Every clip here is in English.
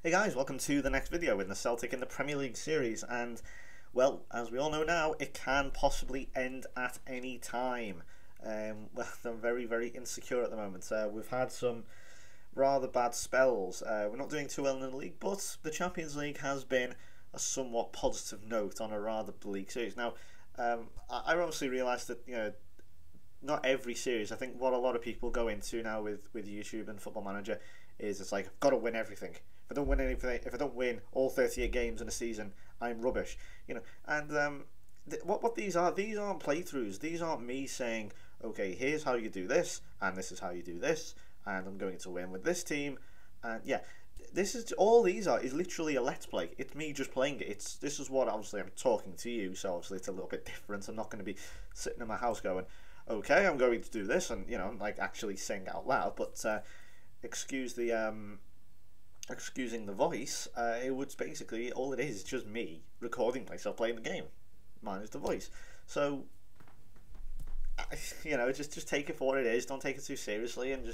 Hey guys, welcome to the next video in the Celtic in the Premier League series, and well, as we all know now, it can possibly end at any time. Well, I'm very insecure at the moment. We've had some rather bad spells. We're not doing too well in the league, but the Champions League has been a somewhat positive note on a rather bleak series. Now, I obviously realised that not every series. I think what a lot of people go into now with YouTube and Football Manager is it's like I've got to win everything. If I don't win anything, if I don't win all 38 games in a season, I'm rubbish. And what these aren't playthroughs. These aren't me saying, okay, here's how you do this, and this is how you do this, and I'm going to win with this team, and yeah. This is all these are is literally a let's play. It's me just playing it. This is what obviously I'm talking to you, so obviously it's a little bit different. I'm not going to be sitting in my house going, okay, I'm going to do this, and like actually saying out loud. But excuse the excusing the voice. It would basically all it is just me recording myself playing the game, minus the voice. So just take it for what it is. Don't take it too seriously, and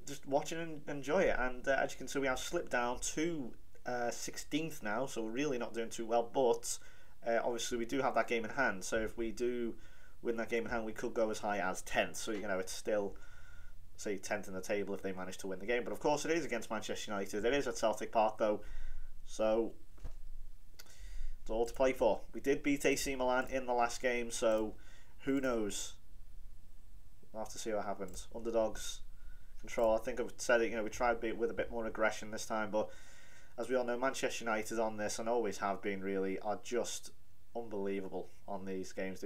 just watch it and enjoy it. And as you can see, we have slipped down to 16th now, so we're really not doing too well. But obviously, we do have that game in hand. So if we do win that game in hand, we could go as high as 10th. So it's still, say, 10th in the table if they manage to win the game. But of course, it is against Manchester United. It is at Celtic Park, though. So it's all to play for. We did beat AC Milan in the last game, so who knows? We'll have to see what happens. Underdogs. Control. I think I've said it. We tried with a bit more aggression this time, but as we all know, Manchester United on this and always have been really are just unbelievable on these games.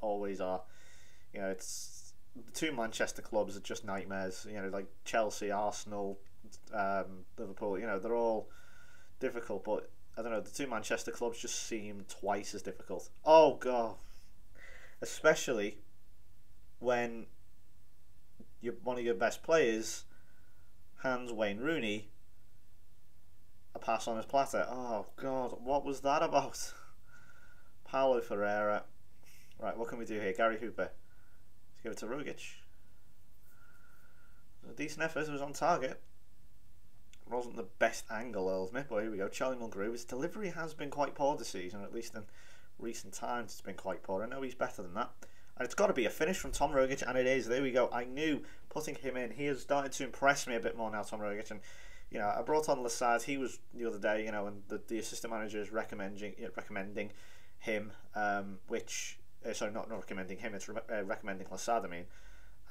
Always are. It's the two Manchester clubs are just nightmares. Like Chelsea, Arsenal, Liverpool. They're all difficult, but I don't know. The two Manchester clubs just seem twice as difficult. Oh god, especially when one of your best players hands Wayne Rooney a pass on his platter. Oh god, what was that about? Paulo Ferreira. Right, what can we do here? Gary Hooper. Let's give it to Rogic. A decent effort. It was on target. It wasn't the best angle, I'll admit, but here we go. Charlie Mulgrew. His delivery has been quite poor this season, at least in recent times it's been quite poor. I know he's better than that. And it's got to be a finish from Tom Rogic, and it is. There we go. I knew putting him in. He has started to impress me a bit more now, Tom Rogic. And I brought on Lassard. He was the other day, and the assistant manager is recommending him. Not recommending him. It's recommending Lassard. I mean,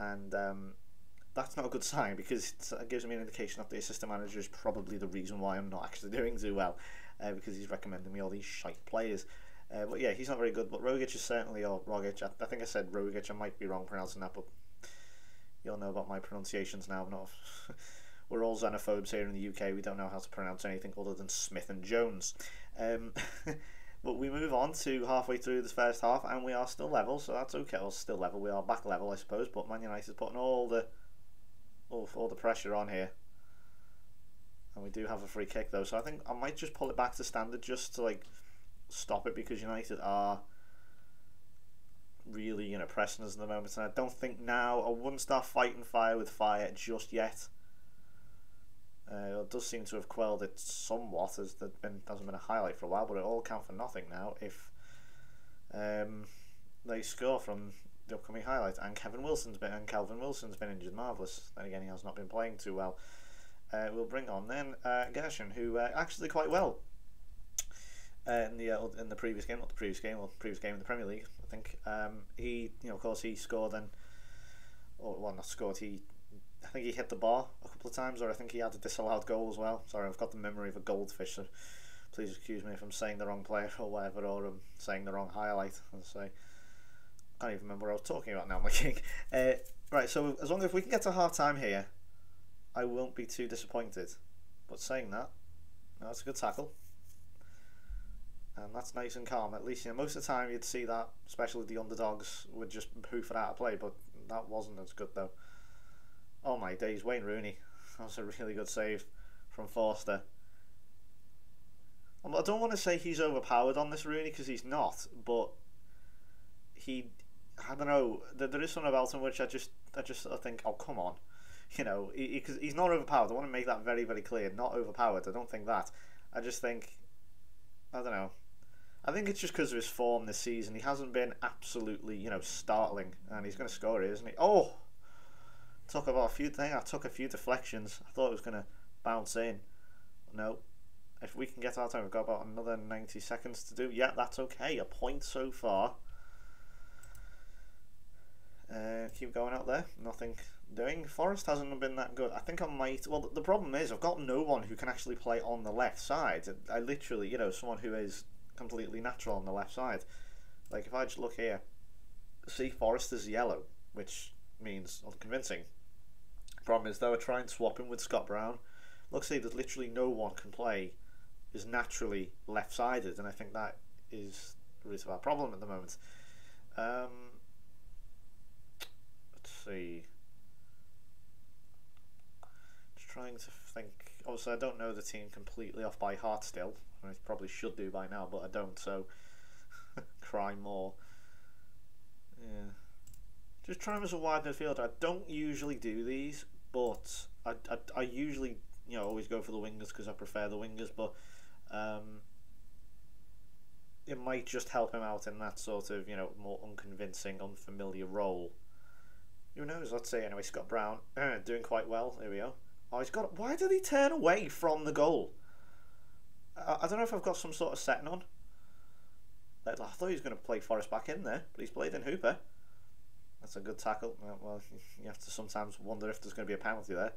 and that's not a good sign because it gives me an indication that the assistant manager is probably the reason why I'm not actually doing too well, because he's recommending me all these shite players. But yeah, he's not very good. But Rogic is certainly, or Rogic. I think I said Rogic. I might be wrong pronouncing that, but you'll know about my pronunciations now. We're all xenophobes here in the UK. We don't know how to pronounce anything other than Smith and Jones. But we move on to halfway through this first half, and we are still level, so that's okay. Well, still level. We are back level, I suppose. But Man United putting all the pressure on here, and we do have a free kick though. So I think I might just pull it back to standard just to stop it, because United are really pressing us at the moment, and I don't think now I wouldn't start fighting fire with fire just yet. It does seem to have quelled it somewhat, as there hasn't been a highlight for a while, but it all count for nothing now if they score from the upcoming highlight. And Calvin Wilson's been injured. Marvellous. Then again, he has not been playing too well. We'll bring on then Gershon, who actually quite well in the previous game, previous game in the Premier League, I think. He, of course, he scored not scored. I think he hit the bar a couple of times, or I think he had a disallowed goal as well. Sorry, I've got the memory of a goldfish, so please excuse me if I'm saying the wrong player or whatever, or I'm saying the wrong highlight. I can't even remember what I was talking about now, my king. Right, so as long as we can get to half time here, I won't be too disappointed. But saying that, that's a good tackle. And that's nice and calm. At least, most of the time you'd see that, especially the underdogs, would just hoof it out of play, but that wasn't as good though. Oh my days, Wayne Rooney. That was a really good save from Forster. I don't want to say he's overpowered on this Rooney, because he's not, but I don't know, there is something about him which I think, oh come on. You know, he's not overpowered. I want to make that very, very clear. Not overpowered. I don't think that. I just think, I don't know. I think it's just because of his form this season. He hasn't been absolutely, you know, startling, and he's going to score here, isn't he? Oh, took a few deflections. I thought it was going to bounce in. No. If we can get our time, we've got about another 90 seconds to do. Yeah, that's okay. A point so far. Keep going out there. Nothing doing. Forest hasn't been that good. I think I might... Well, the problem is I've got no one who can actually play on the left side. I literally, you know, someone who is completely natural on the left side. Like, if I just look here, see, Forest is yellow, which means unconvincing. Problem is, though, I try and swap him with Scott Brown. Look, see, there's literally no one can play is naturally left-sided, and I think that is the root of our problem at the moment. Let's see. Just trying to think. Obviously, I don't know the team completely off by heart still. I probably should do by now, but I don't, so cry more. Yeah. Just trying as a wide midfielder. I don't usually do these, but I usually, you know, always go for the wingers because I prefer the wingers, but it might just help him out in that sort of, you know, more unconvincing, unfamiliar role. Who knows? Let's see. Anyway, Scott Brown doing quite well. Here we go. Oh, he's got... Why did he turn away from the goal? I don't know if I've got some sort of setting on. I thought he was going to play Forrest back in there, but he's played in Hooper. That's a good tackle. Well, you have to sometimes wonder if there's going to be a penalty there.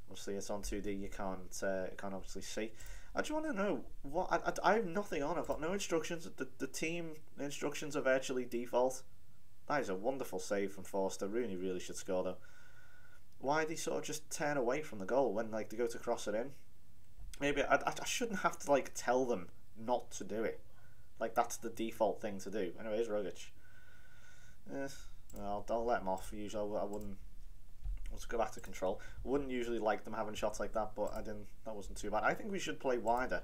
Obviously, it's on 2D. You can't obviously see. I just want to know what I have nothing on. I've got no instructions. The team instructions are virtually default. That is a wonderful save from Forster. Rooney really should score though. Why did he sort of just turn away from the goal when like they go to cross it in? Maybe I shouldn't have to like tell them not to do it. Like that's the default thing to do. Anyway, here's Rogic. Well, don't let him off. Usually I wouldn't. Let's go back to control. I wouldn't usually like them having shots like that, but I didn't. That wasn't too bad. I think we should play wider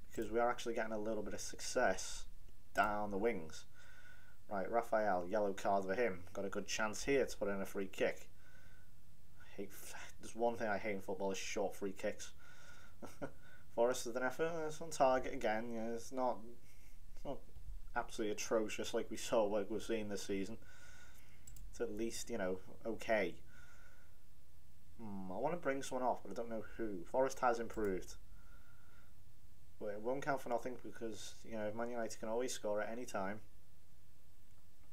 because we are actually getting a little bit of success down the wings. Right, Raphael, yellow card for him. Got a good chance here to put in a free kick. There's one thing I hate in football is short free kicks. Forest with an effort. It's on target again. Yeah, it's not absolutely atrocious like we saw what we've seen this season. It's at least, you know, okay. I want to bring someone off, but I don't know who. Forest has improved. But it won't count for nothing because, you know, Man United can always score at any time.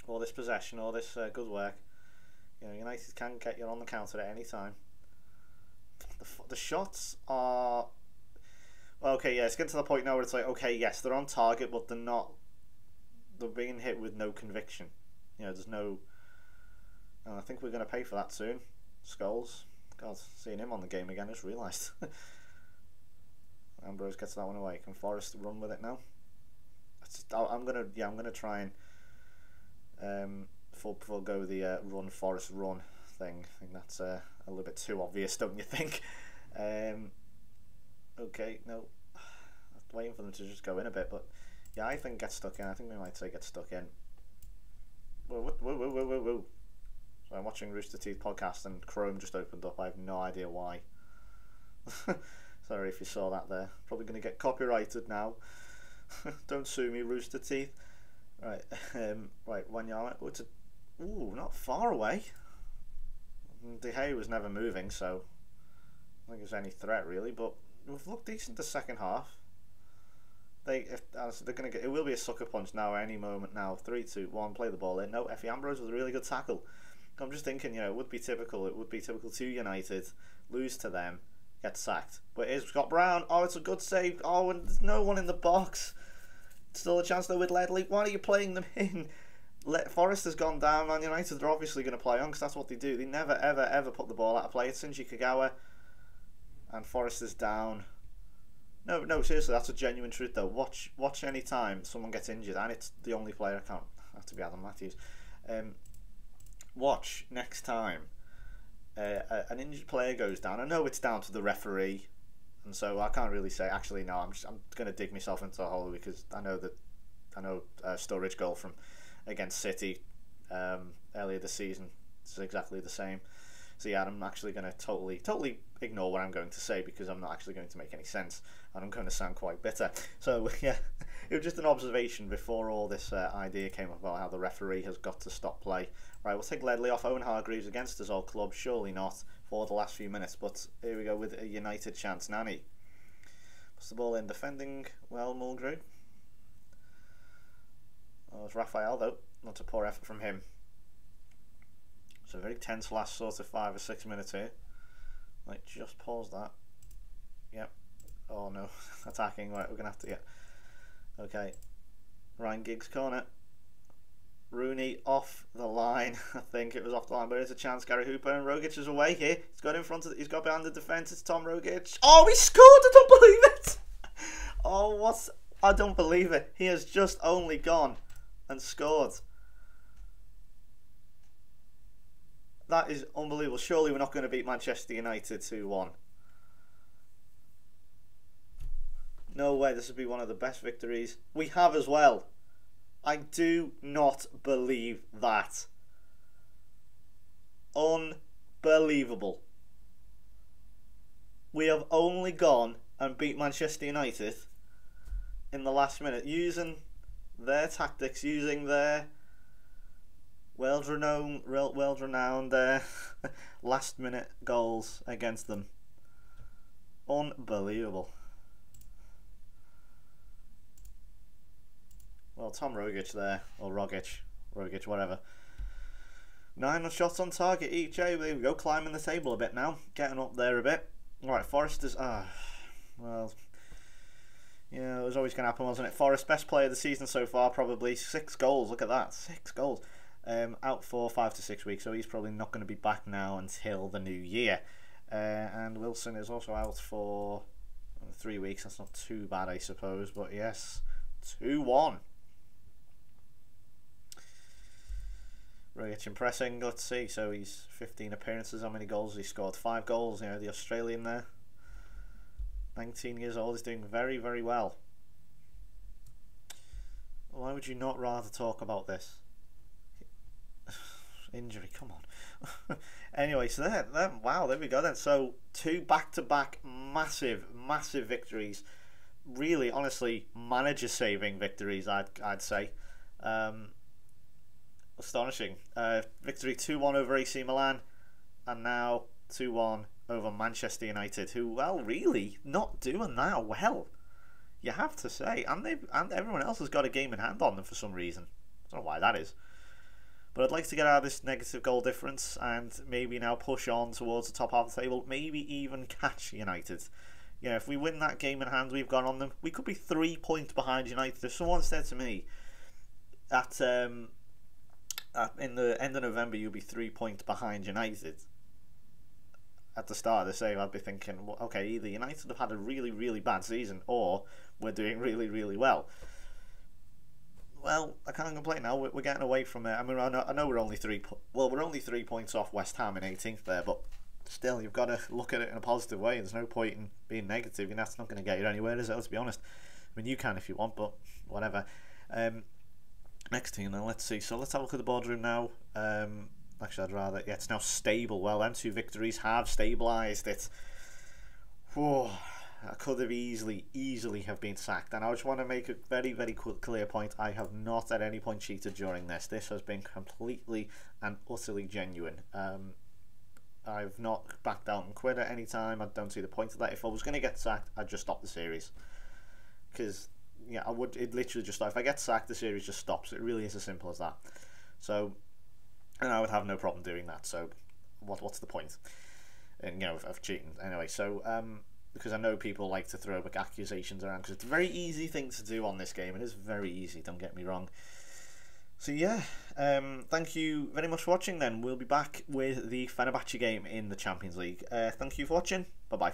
All this possession, all this good work. You know, United can get you on the counter at any time. The shots are... Well, okay, yeah, it's getting to the point now where it's like, okay, yes, they're on target, but they're not... They're being hit with no conviction. You know, there's no... And I think we're going to pay for that soon. Scholes. God, seeing him on the game again, I just realised. Ambrose gets that one away. Can Forrest run with it now? I'm gonna try and forego the run Forrest run thing. I think that's a little bit too obvious, don't you think? Okay, no, I'm waiting for them to just go in a bit, but yeah, I think get stuck in. I think we might say get stuck in. Whoa. So I'm watching Rooster Teeth podcast and Chrome just opened up. I have no idea why. Sorry if you saw that there. Probably going to get copyrighted now. Don't sue me, Rooster Teeth. Right, right, Wanyama. Oh, ooh, not far away. De Gea was never moving, so I don't think there's any threat really. But we've looked decent the second half. They're going to get. It will be a sucker punch now. Any moment now. 3, 2, 1. Play the ball in. No, Effie Ambrose with a really good tackle. I'm just thinking, you know, it would be typical to United, lose to them, get sacked. But here's Scott Brown. Oh, it's a good save. Oh, and there's no one in the box. Still a chance though with Ledley. Why are you playing them in? Forrest has gone down. Man United are obviously going to play on because that's what they do. They never, ever put the ball out of play. It's Shinji Kagawa. And Forrest is down. No, seriously, that's a genuine truth though. Watch any time someone gets injured, and it's the only player I can't have to be Adam Matthews. Watch next time an injured player goes down. I know it's down to the referee, and so I can't really say. Actually, no, I'm going to dig myself into a hole because I know Sturridge goal from against City earlier this season is exactly the same. So yeah, I'm actually going to totally ignore what I'm going to say, because I'm not actually going to make any sense, and I'm going to sound quite bitter. So yeah, it was just an observation before all this idea came up about how the referee has got to stop play. Right, we'll take Ledley off. Owen Hargreaves against his old club, surely not for the last few minutes, but here we go with a United chance. Nani puts the ball in, defending well, Mulgrew. Oh, it's Raphael though, not a poor effort from him. So very tense last sort of 5 or 6 minutes here. Like, just pause that. Yep. Oh no, attacking. Right, we're gonna have to get. Okay. Ryan Giggs corner. Rooney off the line. I think it was off the line, but it's a chance. Gary Hooper, and Rogic is away here. He's got in front of. He's got behind the defence. It's Tom Rogic. Oh, he scored! I don't believe it. Oh, what? I don't believe it. He has just only gone and scored. That is unbelievable. Surely we're not going to beat Manchester United 2-1. No way. This would be one of the best victories we have as well. I do not believe that. Unbelievable. We have only gone and beat Manchester United in the last minute, using their tactics, using their well-renowned last-minute goals against them. Unbelievable. Well, Tom Rogic there, or Rogic, whatever. 9 shots on target each. There we go, climbing the table a bit now, getting up there a bit. Alright, Forest is, well, yeah, it was always going to happen, wasn't it? Forest, best player of the season so far, probably. 6 goals, look at that, 6 goals. Out for 5 to 6 weeks, so he's probably not going to be back now until the new year. And Wilson is also out for 3 weeks. That's not too bad, I suppose, but yes, 2-1. Rogic impressing. Let's see. So he's 15 appearances. How many goals has he scored? 5 goals. You know, the Australian there. 19 years old. He's doing very, very well. Why would you not rather talk about this? Injury, come on. Anyway, so wow, there we go then. So 2 back-to-back massive victories. Really, honestly, manager-saving victories, I'd say. Astonishing. Victory 2-1 over AC Milan, and now 2-1 over Manchester United, who, well, really not doing that well, you have to say. And everyone else has got a game in hand on them for some reason. I don't know why that is. But I'd like to get out of this negative goal difference and maybe now push on towards the top half of the table, maybe even catch United. You know, if we win that game in hand we've got on them, we could be 3 points behind United. If someone said to me in the end of November you'll be 3 points behind United at the start of the save, I'd be thinking, well, okay, either United have had a really, really bad season, or we're doing really, really well. Well, I can't complain now. We're getting away from it. I mean, I know we're only 3 points off West Ham in 18th there, but still, you've got to look at it in a positive way. There's no point in being negative. You know, that's not going to get you anywhere, is it? Let's be honest. I mean, you can if you want, but whatever. Next team, then, let's see. So let's have a look at the boardroom now. Actually, I'd rather... Yeah, it's now stable. Well, them 2 victories have stabilised it. Whoa. I could have easily have been sacked, and I just want to make a very, very clear point. I have not at any point cheated during this. This has been completely and utterly genuine. I've not backed out and quit at any time. I don't see the point of that. If I was going to get sacked, I'd just stop the series, because yeah, I would. It literally just, if I get sacked, the series just stops. It really is as simple as that. So, and I would have no problem doing that. So, what's the point? And you know, of cheating anyway. So, because I know people like to throw accusations around, because it's a very easy thing to do on this game. It is very easy, don't get me wrong. So yeah, thank you very much for watching then. We'll be back with the Fenerbahce game in the Champions League. Thank you for watching. Bye bye for now.